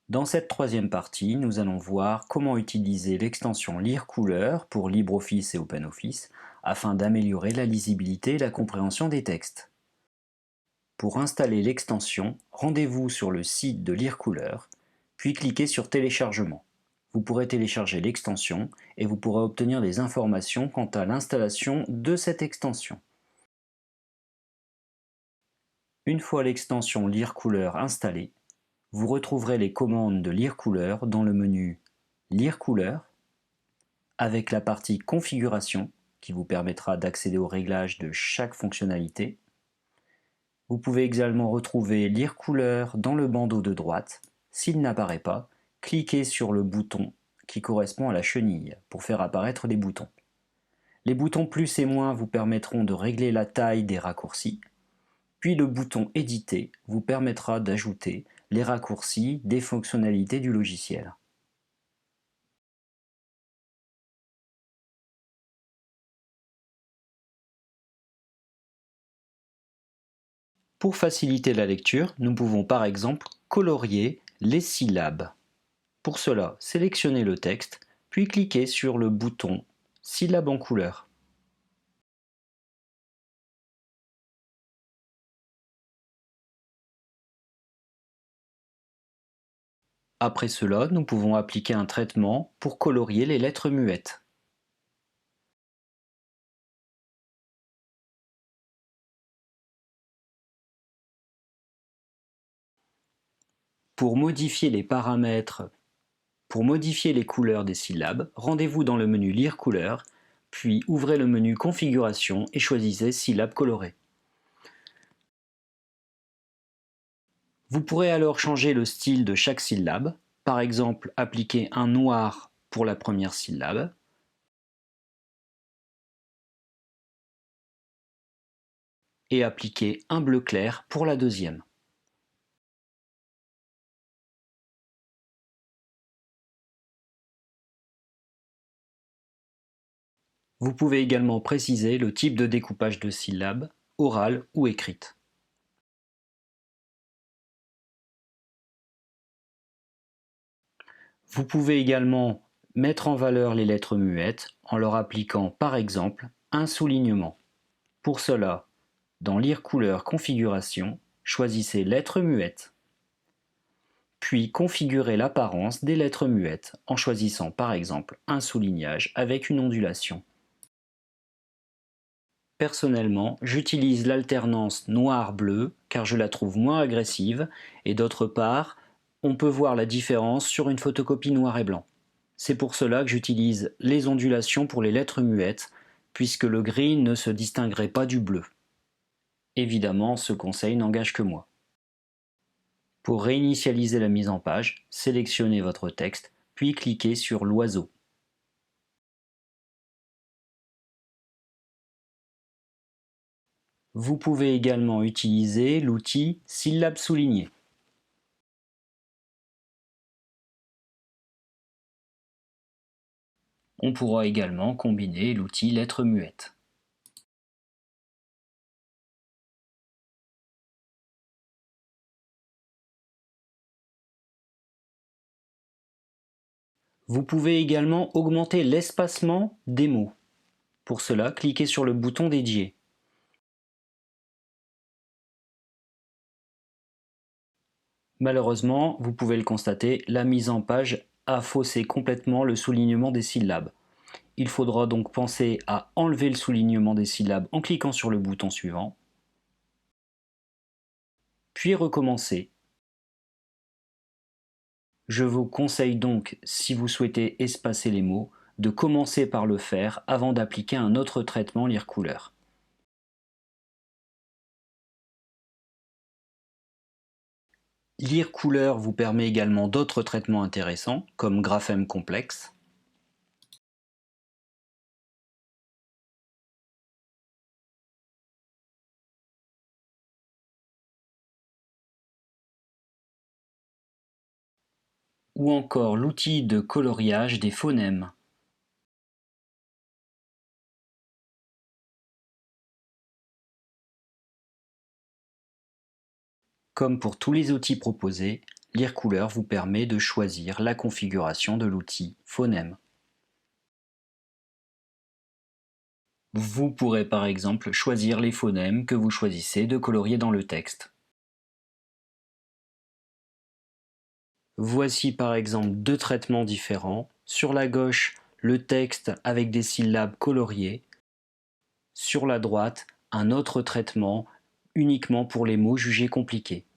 Dans cette troisième partie, nous allons voir comment utiliser l'extension Lire Couleur pour LibreOffice et OpenOffice afin d'améliorer la lisibilité et la compréhension des textes. Pour installer l'extension, rendez-vous sur le site de Lire Couleur, puis cliquez sur Téléchargement. Vous pourrez télécharger l'extension et vous pourrez obtenir des informations quant à l'installation de cette extension. Une fois l'extension Lire Couleur installée, vous retrouverez les commandes de Lire Couleur dans le menu Lire Couleur, avec la partie Configuration qui vous permettra d'accéder aux réglages de chaque fonctionnalité. Vous pouvez également retrouver Lire Couleur dans le bandeau de droite. S'il n'apparaît pas, cliquez sur le bouton qui correspond à la chenille pour faire apparaître les boutons. Les boutons plus et moins vous permettront de régler la taille des raccourcis, puis le bouton Éditer vous permettra d'ajouter les raccourcis des fonctionnalités du logiciel. Pour faciliter la lecture, nous pouvons par exemple colorier les syllabes. Pour cela, sélectionnez le texte, puis cliquez sur le bouton Syllabes en couleur. Après cela, nous pouvons appliquer un traitement pour colorier les lettres muettes. Pour modifier les paramètres, pour modifier les couleurs des syllabes, rendez-vous dans le menu Lire couleur, puis ouvrez le menu Configuration et choisissez Syllabes colorées. Vous pourrez alors changer le style de chaque syllabe, par exemple appliquer un noir pour la première syllabe, et appliquer un bleu clair pour la deuxième. Vous pouvez également préciser le type de découpage de syllabes, orale ou écrite. Vous pouvez également mettre en valeur les lettres muettes en leur appliquant par exemple un soulignement. Pour cela, dans Lire couleur configuration, choisissez Lettres muettes. Puis configurez l'apparence des lettres muettes en choisissant par exemple un soulignage avec une ondulation. Personnellement, j'utilise l'alternance noir-bleu car je la trouve moins agressive et d'autre part, on peut voir la différence sur une photocopie noir et blanc. C'est pour cela que j'utilise les ondulations pour les lettres muettes puisque le gris ne se distinguerait pas du bleu. Évidemment, ce conseil n'engage que moi. Pour réinitialiser la mise en page, sélectionnez votre texte puis cliquez sur l'oiseau. Vous pouvez également utiliser l'outil Syllabes soulignées. On pourra également combiner l'outil Lettres muettes. Vous pouvez également augmenter l'espacement des mots. Pour cela, cliquez sur le bouton dédié. Malheureusement, vous pouvez le constater, la mise en page a faussé complètement le soulignement des syllabes. Il faudra donc penser à enlever le soulignement des syllabes en cliquant sur le bouton suivant, puis recommencer. Je vous conseille donc, si vous souhaitez espacer les mots, de commencer par le faire avant d'appliquer un autre traitement Lire couleur. Lire couleur vous permet également d'autres traitements intéressants, comme graphème complexe. Ou encore l'outil de coloriage des phonèmes. Comme pour tous les outils proposés, Lire couleur vous permet de choisir la configuration de l'outil phonème. Vous pourrez par exemple choisir les phonèmes que vous choisissez de colorier dans le texte. Voici par exemple deux traitements différents. Sur la gauche, le texte avec des syllabes coloriées. Sur la droite, un autre traitement uniquement pour les mots jugés compliqués.